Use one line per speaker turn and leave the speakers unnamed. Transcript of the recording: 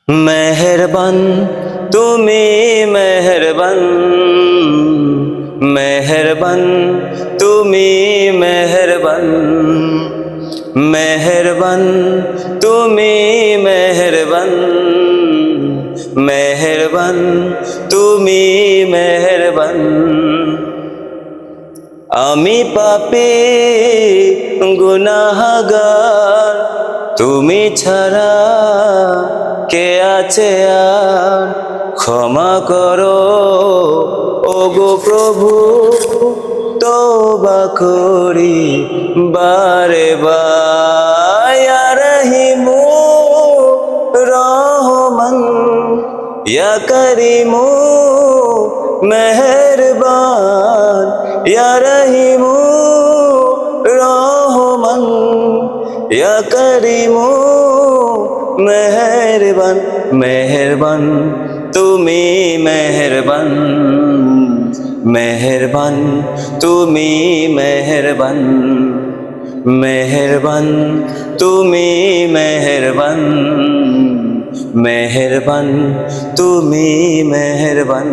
মেহেরবান তুমি মেহেরবান, মেহেরবান তুমি মেহেরবান, মেহেরবান তুমি মেহেরবান, মেহেরবান তুমি মেহেরবান। আমি পাপী গুনাহগার, তুমি ছাড়া কে আছে আর? ক্ষমা করো ওগো প্রভু, তওবা করি বারে বার। ইয়া রহিমু রহমান, ইয়া করিমু মেহেরবান, ইয়া রহিমু রহমান, ইয়া করিমু মেহেরবান। মেহেরবান তুমি মেহেরবান, মেহেরবান তুমি মেহেরবান, মেহেরবান তুমি মেহেরবান, মেহেরবান তুমি মেহেরবান।